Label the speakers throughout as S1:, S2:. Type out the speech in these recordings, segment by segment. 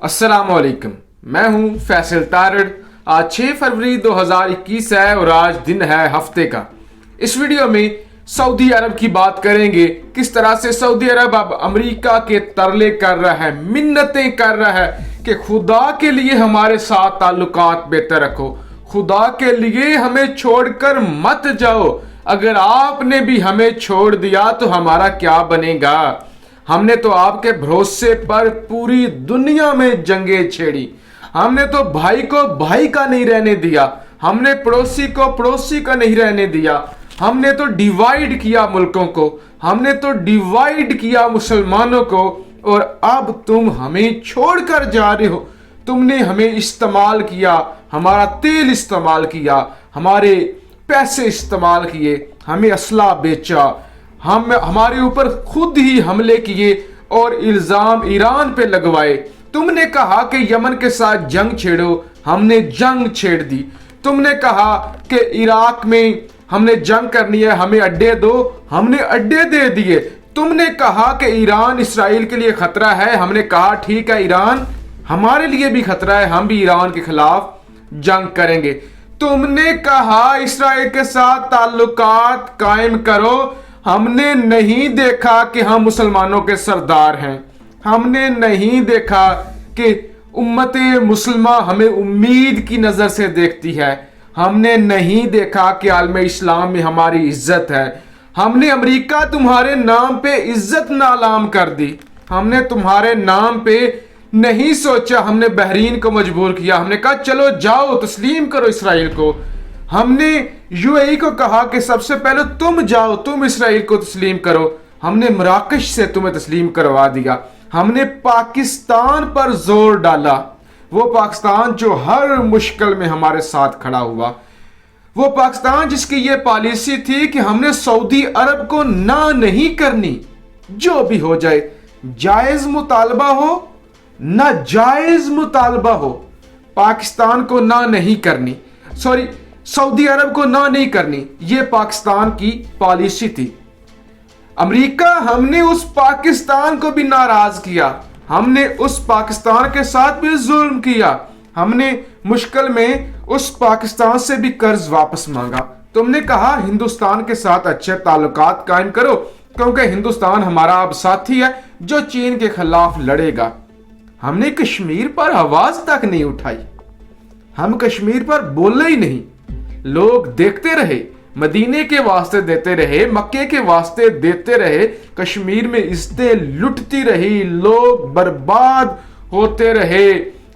S1: अस्सलाम वालेकुम, मैं हूं फैसल तारड़। आज 6 फरवरी 2021 है और आज दिन है हफ्ते का। इस वीडियो में सऊदी अरब की बात करेंगे, किस तरह से सऊदी अरब अब अमेरिका के तरले कर रहा है, मिन्नतें कर रहा है कि खुदा के लिए हमारे साथ ताल्लुकात बेहतर रखो, खुदा के लिए हमें छोड़कर मत जाओ, अगर आपने भी हमें छोड़ दिया तो हमारा क्या बनेगा। हमने तो आपके भरोसे पर पूरी दुनिया में जंगें छेड़ी, हमने तो भाई को भाई का नहीं रहने दिया, हमने पड़ोसी को पड़ोसी का नहीं रहने दिया, हमने तो डिवाइड किया मुल्कों को, हमने तो डिवाइड किया मुसलमानों को, और अब तुम हमें छोड़कर जा रहे हो। तुमने हमें इस्तेमाल किया, हमारा तेल इस्तेमाल किया, हमारे पैसे इस्तेमाल किए, हमें असला बेचा, हम हमारे ऊपर खुद ही हमले किए और इल्जाम ईरान पे लगवाए। तुमने कहा कि यमन के साथ जंग छेड़ो, हमने जंग छेड़ दी। तुमने कहा कि इराक में हमने जंग करनी है, हमें अड्डे दो, हमने अड्डे दे दिए। तुमने कहा कि ईरान इसराइल के लिए खतरा है, हमने कहा ठीक है, ईरान हमारे लिए भी खतरा है, हम भी ईरान के खिलाफ जंग करेंगे। तुमने कहा इसराइल के साथ ताल्लुकात कायम करो, हमने नहीं देखा कि हम मुसलमानों के सरदार हैं, हमने नहीं देखा कि उम्मत मुसलमान हमें उम्मीद की नज़र से देखती है, हमने नहीं देखा कि आलम इस्लाम में हमारी इज्जत है, हमने अमेरिका तुम्हारे नाम पे इज्जत नालाम कर दी, हमने तुम्हारे नाम पे नहीं सोचा, हमने बहरीन को मजबूर किया, हमने कहा चलो जाओ तस्लीम करो इसराइल को, हमने यूएई को कहा कि सबसे पहले तुम जाओ, तुम इसराइल को तस्लीम करो, हमने मराकश से तुम्हें तस्लीम करवा दिया, हमने पाकिस्तान पर जोर डाला, वो पाकिस्तान जो हर मुश्किल में हमारे साथ खड़ा हुआ, वो पाकिस्तान जिसकी ये पॉलिसी थी कि हमने सऊदी अरब को ना नहीं करनी, जो भी हो जाए, जायज मुतालबा हो ना जायज मुतालबा हो, पाकिस्तान को ना नहीं करनी, सऊदी अरब को ना नहीं करनी, ये पाकिस्तान की पॉलिसी थी। अमेरिका, हमने उस पाकिस्तान को भी नाराज किया, हमने उस पाकिस्तान के साथ भी जुल्म किया, हमने मुश्किल में उस पाकिस्तान से भी कर्ज वापस मांगा। तुमने कहा हिंदुस्तान के साथ अच्छे ताल्लुकात कायम करो, क्योंकि हिंदुस्तान हमारा अब साथी है जो चीन के खिलाफ लड़ेगा। हमने कश्मीर पर आवाज तक नहीं उठाई, हम कश्मीर पर बोले ही नहीं, लोग देखते रहे, मदीने के वास्ते देते रहे, मक्के के वास्ते देते रहे, कश्मीर में इज्जतें लुटती रही, लोग बर्बाद होते रहे।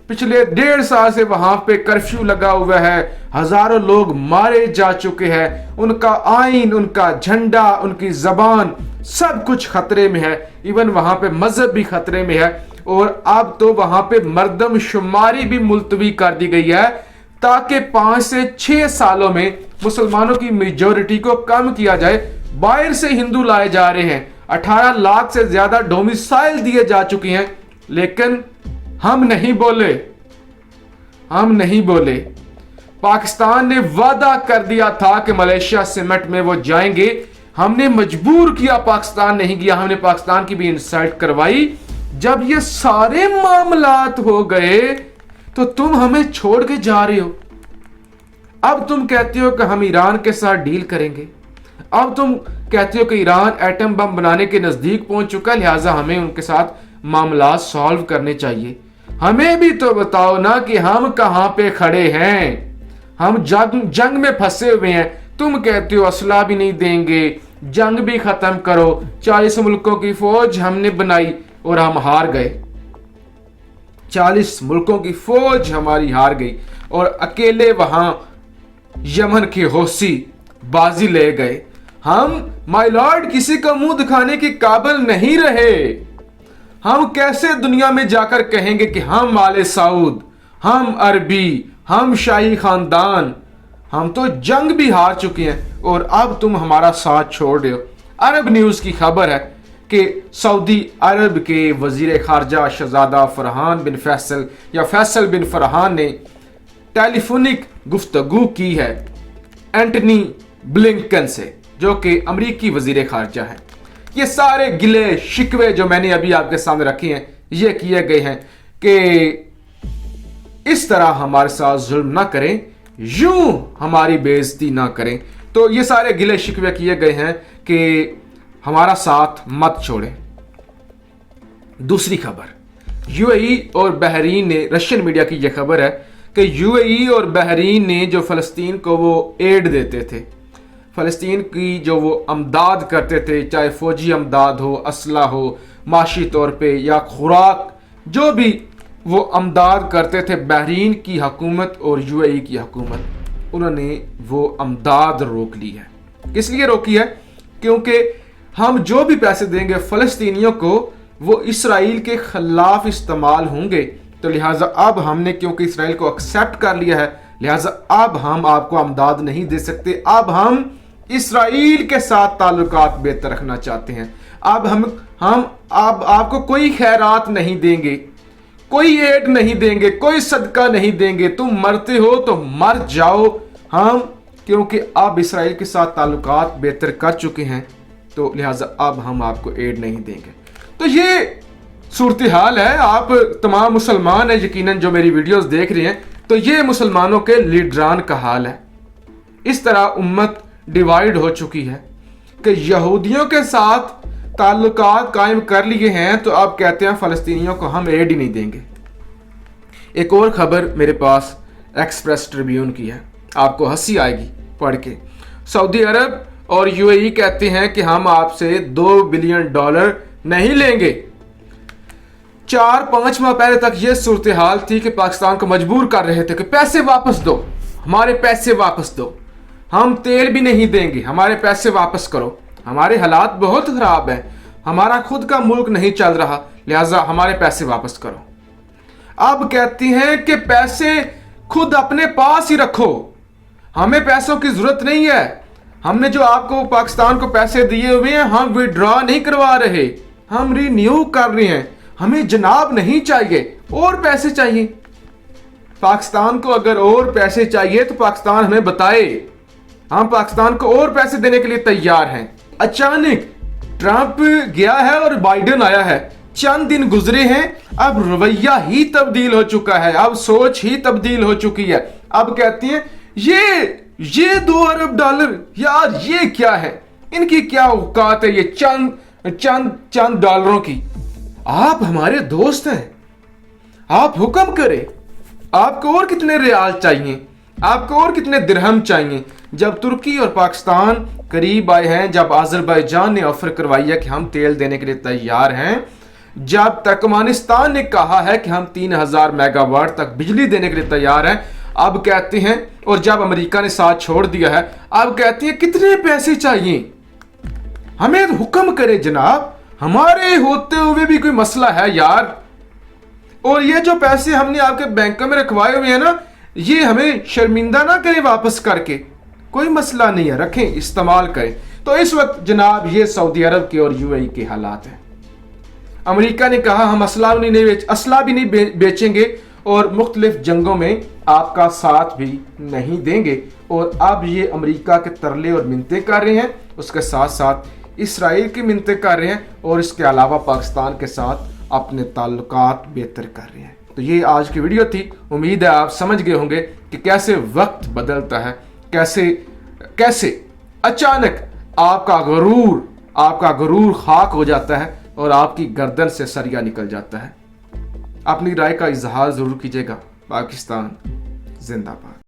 S1: पिछले 1.5 साल से वहां पे कर्फ्यू लगा हुआ है, हजारों लोग मारे जा चुके हैं, उनका आइन, उनका झंडा, उनकी जबान सब कुछ खतरे में है, इवन वहां पे मजहब भी खतरे में है, और अब तो वहां पे मर्दमशुमारी भी मुलतवी कर दी गई है ताकि 5 से 6 सालों में मुसलमानों की मेजोरिटी को कम किया जाए। बाहर से हिंदू लाए जा रहे हैं, 18 लाख से ज्यादा डोमिसाइल दिए जा चुके हैं, लेकिन हम नहीं बोले, हम नहीं बोले। पाकिस्तान ने वादा कर दिया था कि मलेशिया समिट में वो जाएंगे, हमने मजबूर किया, पाकिस्तान नहीं गया, हमने पाकिस्तान की भी इंसल्ट करवाई। जब ये सारे मामलात हो गए तो तुम हमें छोड़ के जा रहे हो। अब तुम कहते हो कि हम ईरान के साथ डील करेंगे, अब तुम कहते हो कि ईरान एटम बम बनाने के नजदीक पहुंच चुका, लिहाजा हमें उनके साथ मामला सॉल्व करने चाहिए। हमें भी तो बताओ ना कि हम कहां पे खड़े हैं, हम जंग में फंसे हुए हैं। तुम कहते हो असला भी नहीं देंगे, जंग भी खत्म करो, 40 मुल्कों की फौज हमने बनाई और हम हार गए, 40 मुल्कों की फौज हमारी हार गई, और अकेले वहां यमन के हौसी बाजी ले गए। हम माय लॉर्ड किसी का मुंह दिखाने के काबिल नहीं रहे। हम कैसे दुनिया में जाकर कहेंगे कि हम आले सऊद, हम अरबी, हम शाही खानदान, हम तो जंग भी हार चुके हैं और अब तुम हमारा साथ छोड़ रहे हो। अरब न्यूज की खबर है कि सऊदी अरब के वजीर खारजा शहजादा फरहान बिन फैसल या फैसल बिन फरहान ने टेलीफोनिक गुफ्तगू की है एंटनी ब्लिंकन से, जो कि अमरीकी वजीर खारजा है। ये सारे गिले शिकवे जो मैंने अभी आपके सामने रखे हैं, ये किए गए हैं कि इस तरह हमारे साथ जुल्म ना करें, यूं हमारी बेइज्जती ना करें। तो ये सारे गिले शिकवे किए गए हैं कि हमारा साथ मत छोड़ें। दूसरी खबर, यूएई और बहरीन ने, रशियन मीडिया की यह खबर है कि यूएई और बहरीन ने जो फ़लस्तीन को वो एड देते थे, फ़लस्तीन की जो वो अमदाद करते थे, चाहे फ़ौजी अमदाद हो, असला हो, माशी तौर पे या खुराक, जो भी वो अमदाद करते थे, बहरीन की हुकूमत और यूएई की हुकूमत, उन्होंने वो अमदाद रोक ली है। किस लिए रोकी है? क्योंकि हम जो भी पैसे देंगे फ़लस्तीनियों को वो इसराइल के खिलाफ इस्तेमाल होंगे। तो लिहाजा अब हमने, क्योंकि इसराइल को एक्सेप्ट कर लिया है, लिहाजा अब हम आपको अमदाद नहीं दे सकते। अब हम इसराइल के साथ ताल्लुकात बेहतर रखना चाहते हैं। अब हम अब आपको कोई खैरात नहीं देंगे, कोई एड नहीं देंगे, कोई सदका नहीं देंगे। तुम मरते हो तो मर जाओ, हम क्योंकि अब इसराइल के साथ ताल्लुकात बेहतर कर चुके हैं, तो लिहाजा अब हम आपको एड नहीं देंगे। तो ये सूरत हाल है। आप तमाम मुसलमान हैं यकीनन जो मेरी वीडियोस देख रहे हैं, तो ये मुसलमानों के लीडरान का हाल है। इस तरह उम्मत डिवाइड हो चुकी है कि यहूदियों के साथ ताल्लुकात कायम कर लिए हैं, तो अब कहते हैं फ़लस्तीनियों को हम एड ही नहीं देंगे। एक और खबर मेरे पास एक्सप्रेस ट्रिब्यून की है, आपको हंसी आएगी पढ़ के। सऊदी अरब और यूएई कहते हैं कि हम आपसे $2 बिलियन नहीं लेंगे। 4-5 माह पहले तक ये सूरत हाल थी कि पाकिस्तान को मजबूर कर रहे थे कि पैसे वापस दो, हमारे पैसे वापस दो, हम तेल भी नहीं देंगे, हमारे पैसे वापस करो, हमारे हालात बहुत खराब हैं, हमारा खुद का मुल्क नहीं चल रहा, लिहाजा हमारे पैसे वापस करो। अब कहती हैं कि पैसे खुद अपने पास ही रखो, हमें पैसों की जरूरत नहीं है, हमने जो आपको पाकिस्तान को पैसे दिए हुए हैं हम विड्रॉ नहीं करवा रहे, हम रिन्यू कर रहे हैं, हमें जनाब नहीं चाहिए, और पैसे चाहिए। पाकिस्तान को अगर और पैसे चाहिए तो पाकिस्तान हमें बताए, हम पाकिस्तान को और पैसे देने के लिए तैयार हैं। अचानक ट्रंप गया है और बाइडेन आया है, चंद दिन गुजरे हैं, अब रवैया ही तब्दील हो चुका है, अब सोच ही तब्दील हो चुकी है। अब कहती हैं ये $2 अरब, यार ये क्या है, इनकी क्या औकात है ये चंद डॉलरों की। आप हमारे दोस्त हैं, आप हुक्म करें, आपको और कितने रियाल चाहिए, आपको और कितने दिरहम चाहिए। जब तुर्की और पाकिस्तान करीब आए हैं, जब अजरबैजान ने ऑफर करवाई है कि हम तेल देने के लिए तैयार हैं, जब तुर्कमेनिस्तान ने कहा है कि हम 3000 मेगावाट तक बिजली देने के लिए तैयार हैं, अब कहते हैं, और जब अमेरिका ने साथ छोड़ दिया है, अब कहते हैं कितने पैसे चाहिए, हमें हुक्म करे जनाब, हमारे होते हुए भी कोई मसला है यार। और ये जो पैसे हमने आपके बैंकों में रखवाए हुए हैं ना, ये हमें शर्मिंदा ना करें वापस करके, कोई मसला नहीं है, रखें, इस्तेमाल करें। तो इस वक्त जनाब ये सऊदी अरब के और यूएई के हालात हैं। अमेरिका ने कहा हम असला भी नहीं बेचेंगे और मुख्तलिफ जंगों में आपका साथ भी नहीं देंगे। और अब ये अमेरिका के तरले और मिन्नतें कर रहे हैं, उसके साथ साथ इसराइल की मिन्नतें कर रहे हैं, और इसके अलावा पाकिस्तान के साथ अपने ताल्लुकात बेहतर कर रहे हैं। तो ये आज की वीडियो थी। उम्मीद है आप समझ गए होंगे कि कैसे वक्त बदलता है, कैसे अचानक आपका गरूर खाक हो जाता है और आपकी गर्दन से सरिया निकल जाता है। अपनी राय का इजहार जरूर कीजिएगा। पाकिस्तान जिंदाबाद।